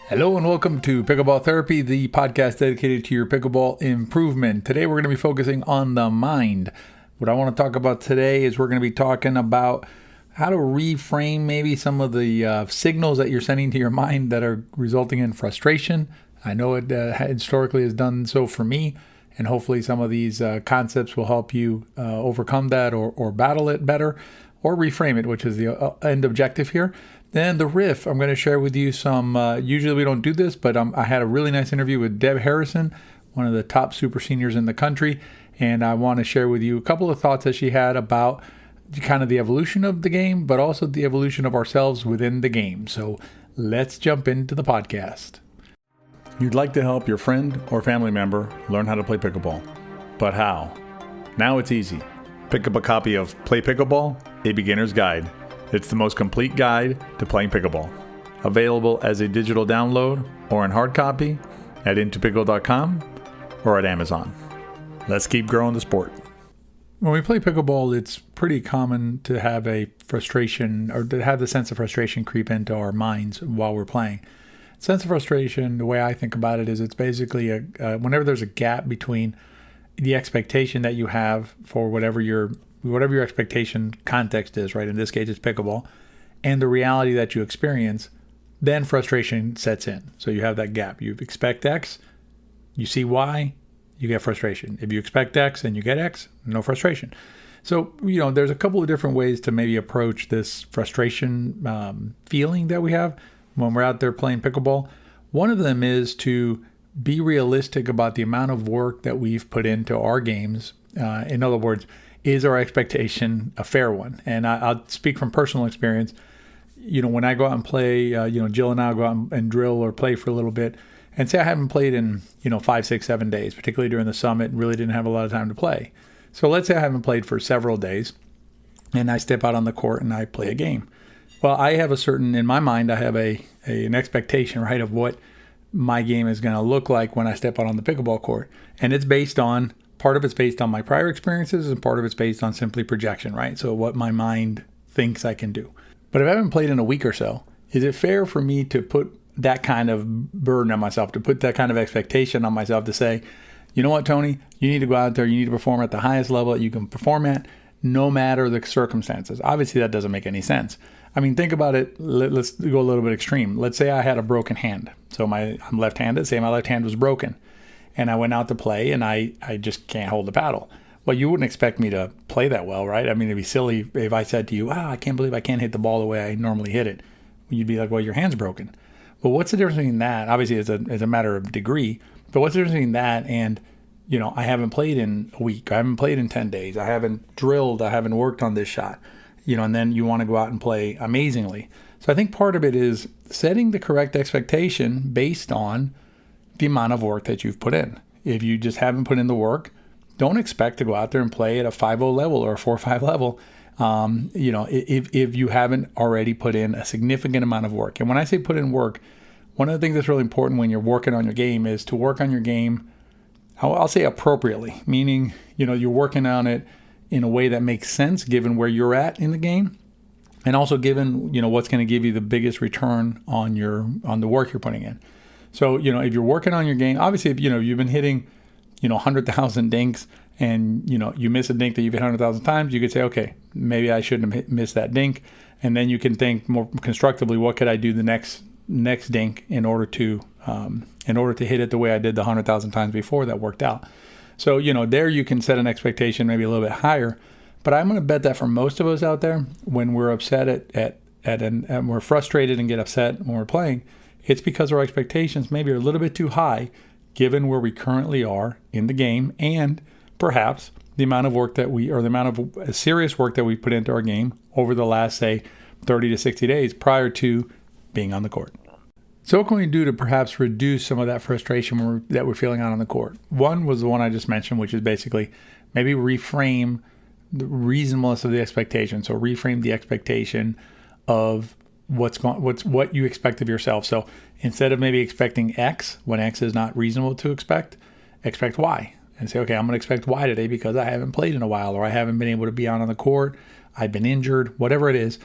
Hello and welcome to Pickleball Therapy, the podcast dedicated to your pickleball improvement. Today we're going to be focusing on the mind. What I want to talk about today is we're going to be talking about how to reframe maybe some of the signals that you're sending to your mind that are resulting in frustration. I know it historically has done so for me, and hopefully some of these concepts will help you overcome that or battle it better or reframe it, which is the end objective here. Then the riff, I'm going to share with you some, usually we don't do this, but I had a really nice interview with Deb Harrison, one of the top super seniors in the country, and I want to share with you a couple of thoughts that she had about kind of the evolution of the game, but also the evolution of ourselves within the game. So let's jump into the podcast. You'd like to help your friend or family member learn how to play pickleball, but how? Now it's easy. Pick up a copy of Play Pickleball, a Beginner's Guide. It's the most complete guide to playing pickleball. Available as a digital download or in hard copy at intopickle.com or at Amazon. Let's keep growing the sport. When we play pickleball, it's pretty common to have a frustration or to have the sense of frustration creep into our minds while we're playing. Sense of frustration, the way I think about it is it's basically whenever there's a gap between the expectation that you have for whatever your expectation context is, right? In this case, it's pickleball, and the reality that you experience, then frustration sets in. So you have that gap. You expect X, you see Y, you get frustration. If you expect X and you get X, no frustration. So, there's a couple of different ways to maybe approach this frustration feeling that we have when we're out there playing pickleball. One of them is to be realistic about the amount of work that we've put into our games. In other words, is our expectation a fair one? And I'll speak from personal experience. When I go out and play, Jill and I will go out and drill or play for a little bit, and say I haven't played in, 5, 6, 7 days, particularly during the summit, and really didn't have a lot of time to play. So let's say I haven't played for several days, and I step out on the court and I play a game. Well, I have in my mind, I have an expectation, right, of what my game is going to look like when I step out on the pickleball court. And it's part of it's based on my prior experiences, and part of it's based on simply projection, right? So what my mind thinks I can do. But if I haven't played in a week or so, is it fair for me to put that kind of burden on myself, to put that kind of expectation on myself to say, you know what, Tony, you need to go out there, you need to perform at the highest level that you can perform at, no matter the circumstances? Obviously, that doesn't make any sense. I mean, think about it. Let's go a little bit extreme. Let's say I had a broken hand. So I'm left-handed. Say my left hand was broken, and I went out to play, and I just can't hold the paddle. Well, you wouldn't expect me to play that well, right? I mean, it'd be silly if I said to you, I can't believe I can't hit the ball the way I normally hit it. You'd be like, well, your hand's broken. Well, what's the difference between that? Obviously, it's a matter of degree, but what's the difference between that and, I haven't played in a week, I haven't played in 10 days, I haven't drilled, I haven't worked on this shot, and then you want to go out and play amazingly. So I think part of it is setting the correct expectation based on the amount of work that you've put in. If you just haven't put in the work, don't expect to go out there and play at a 5.0 level or a 4.5 level. If you haven't already put in a significant amount of work. And when I say put in work, one of the things that's really important when you're working on your game is to work on your game, I'll say appropriately, meaning, you're working on it in a way that makes sense given where you're at in the game, and also given, what's going to give you the biggest return on the work you're putting in. So, if you're working on your game, obviously, if, you've been hitting, 100,000 dinks and, you miss a dink that you've hit 100,000 times, you could say, okay, maybe I shouldn't have missed that dink. And then you can think more constructively, what could I do the next dink in order to hit it the way I did the 100,000 times before that worked out. So, there you can set an expectation maybe a little bit higher. But I'm going to bet that for most of us out there, when we're upset and we're frustrated and get upset when we're playing, it's because our expectations maybe are a little bit too high given where we currently are in the game, and perhaps the amount of work the amount of serious work that we put into our game over the last, say, 30 to 60 days prior to being on the court. So what can we do to perhaps reduce some of that frustration that we're feeling out on the court? One was the one I just mentioned, which is basically maybe reframe the reasonableness of the expectation. So reframe the expectation of what you expect of yourself. So instead of maybe expecting X when X is not reasonable to expect Y. And say, okay, I'm going to expect Y today because I haven't played in a while, or I haven't been able to be out on the court, I've been injured, whatever it is.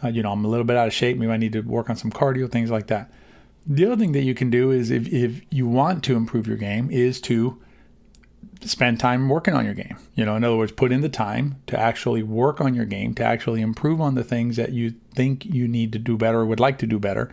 I'm a little bit out of shape. Maybe I need to work on some cardio, things like that. The other thing that you can do is if you want to improve your game is to spend time working on your game. In other words, put in the time to actually work on your game, to actually improve on the things that you think you need to do better or would like to do better,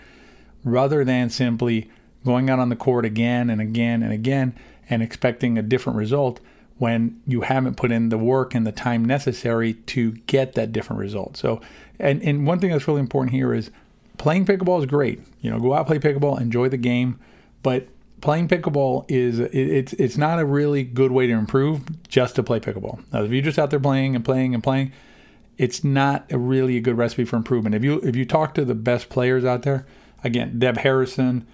rather than simply going out on the court again and again and again and expecting a different result when you haven't put in the work and the time necessary to get that different result. So, and one thing that's really important here is playing pickleball is great. Go out, play pickleball, enjoy the game, but playing pickleball it's not a really good way to improve just to play pickleball. Now, if you're just out there playing and playing and playing, it's not really a good recipe for improvement. If you talk to the best players out there, again, Deb Harrison,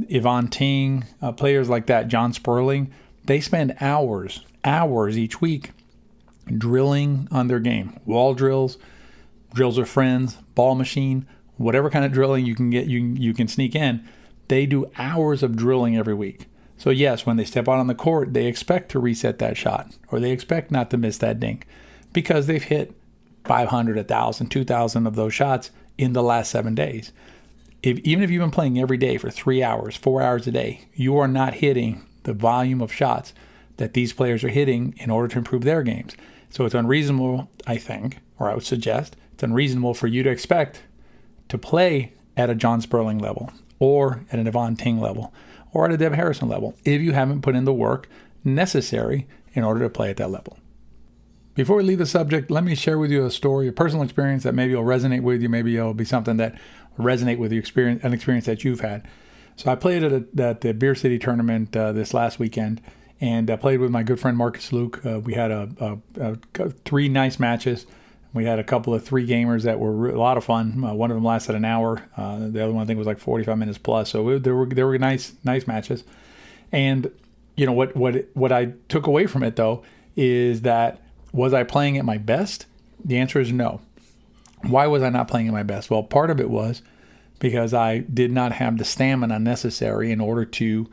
Yvonne Ting, players like that, John Sperling, they spend hours each week drilling on their game. Wall drills with friends, ball machine, whatever kind of drilling you can get, you can sneak in. They do hours of drilling every week. So yes, when they step out on the court, they expect to reset that shot, or they expect not to miss that dink, because they've hit 500, 1,000, 2,000 of those shots in the last 7 days. Even if you've been playing every day for 3 hours, 4 hours a day, you are not hitting the volume of shots that these players are hitting in order to improve their games. So it's unreasonable, I think, or I would suggest, it's unreasonable for you to expect to play at a John Sperling level, or at an Yvonne Ting level, or at a Deb Harrison level, if you haven't put in the work necessary in order to play at that level. Before we leave the subject, let me share with you a story, a personal experience that maybe will resonate with you. Maybe it'll be something that will resonate with your experience, an experience that you've had. So I played at the Beer City tournament this last weekend, and I played with my good friend Marcus Luke. We had 3 nice matches. We had a couple of 3-gamers that were a lot of fun. One of them lasted an hour. The other one I think was like 45 minutes plus. So there were nice matches. And what I took away from it though is that, was I playing at my best? The answer is no. Why was I not playing at my best? Well, part of it was because I did not have the stamina necessary in order to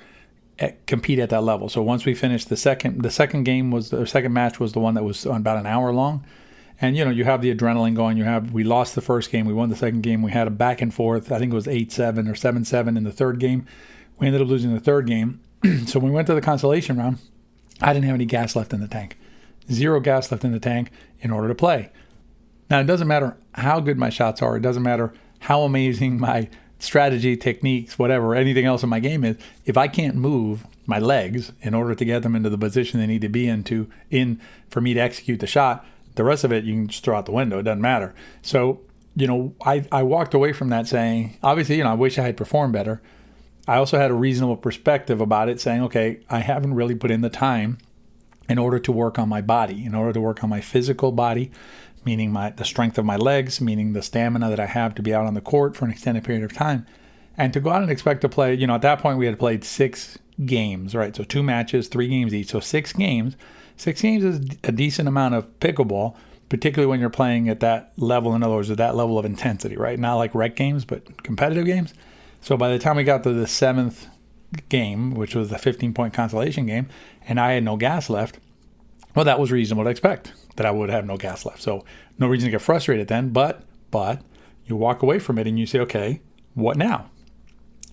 compete at that level. So once we finished the second match was the one that was about an hour long. And, you have the adrenaline going. We lost the first game. We won the second game. We had a back and forth. I think it was 8-7 or 7-7 in the third game. We ended up losing the third game. So when we went to the consolation round, I didn't have any gas left in the tank. 0 gas left in the tank in order to play. Now, it doesn't matter how good my shots are. It doesn't matter how amazing my strategy, techniques, whatever, anything else in my game is. If I can't move my legs in order to get them into the position they need to be in for me to execute the shot, the rest of it you can just throw out the window. It doesn't matter. So, I walked away from that saying, obviously, I wish I had performed better. I also had a reasonable perspective about it, saying, okay, I haven't really put in the time in order to work on my body, in order to work on my physical body, meaning the strength of my legs, meaning the stamina that I have to be out on the court for an extended period of time. And to go out and expect to play, at that point we had played 6 games, right? So 2 matches, 3 games each. So 6 games. 6 games is a decent amount of pickleball, particularly when you're playing at that level, in other words, at that level of intensity, right? Not like rec games, but competitive games. So by the time we got to the 7th game, which was the 15-point consolation game, and I had no gas left, well, that was reasonable to expect that I would have no gas left. So no reason to get frustrated then, but you walk away from it and you say, okay, what now?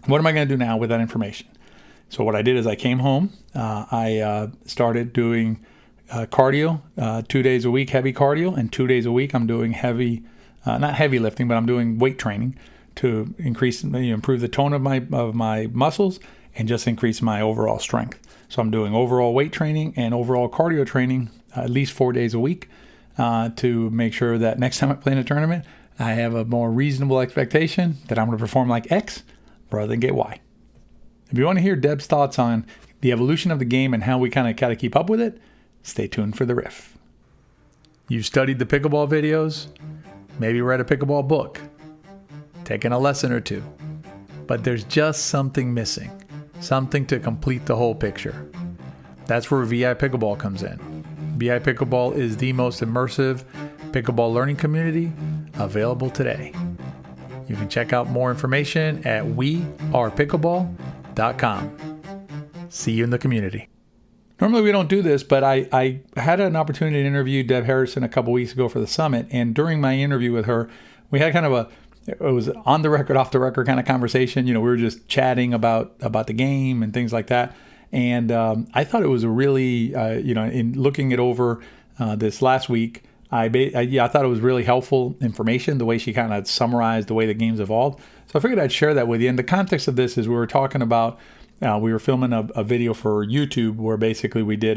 What am I going to do now with that information? So what I did is I came home. I started doing cardio 2 days a week, heavy cardio, and 2 days a week I'm doing not heavy lifting, but I'm doing weight training to improve the tone of my muscles and just increase my overall strength. So I'm doing overall weight training and overall cardio training at least 4 days a week to make sure that next time I play in a tournament, I have a more reasonable expectation that I'm going to perform like X rather than get Y. If you want to hear Deb's thoughts on the evolution of the game and how we kind of keep up with it, stay tuned for the riff. You've studied the pickleball videos, maybe read a pickleball book, taken a lesson or two, but there's just something missing, something to complete the whole picture. That's where VI Pickleball comes in. VI Pickleball is the most immersive pickleball learning community available today. You can check out more information at wearepickleball.com. See you in the community. Normally we don't do this, but I had an opportunity to interview Deb Harrison a couple weeks ago for the summit, and during my interview with her, we had kind of it was on the record, off the record kind of conversation. We were just chatting about the game and things like that. And I thought it was a really, in looking it over this last week, I thought it was really helpful information, the way she kind of summarized the way the game's evolved. So I figured I'd share that with you. And the context of this is we were talking about, we were filming a video for YouTube where basically we did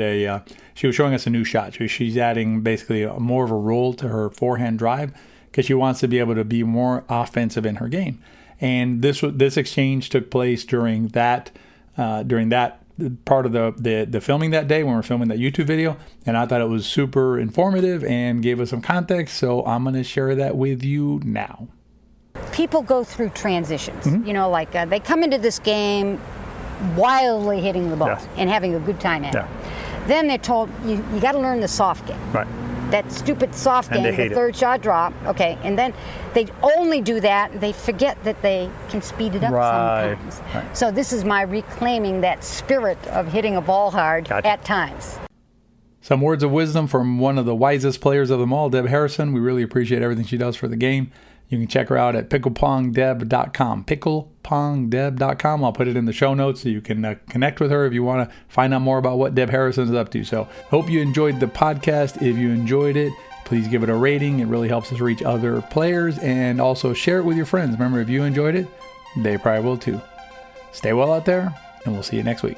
she was showing us a new shot. She's adding basically more of a roll to her forehand drive because she wants to be able to be more offensive in her game. And this exchange took place during that part of the filming that day when we were filming that YouTube video, and I thought it was super informative and gave us some context, so I'm going to share that with you now. People go through transitions, they come into this game wildly hitting the ball and having a good time at it. Then they're told, you got to learn the soft game. Right. That stupid soft game, the third shot drop. Okay, and then they only do that. They forget that they can speed it up sometimes. Right. So this is my reclaiming that spirit of hitting a ball hard at times. Some words of wisdom from one of the wisest players of them all, Deb Harrison. We really appreciate everything she does for the game. You can check her out at picklepongdeb.com. Picklepongdeb.com. I'll put it in the show notes so you can connect with her if you want to find out more about what Deb Harrison is up to. So hope you enjoyed the podcast. If you enjoyed it, please give it a rating. It really helps us reach other players, and also share it with your friends. Remember, if you enjoyed it, they probably will too. Stay well out there, and we'll see you next week.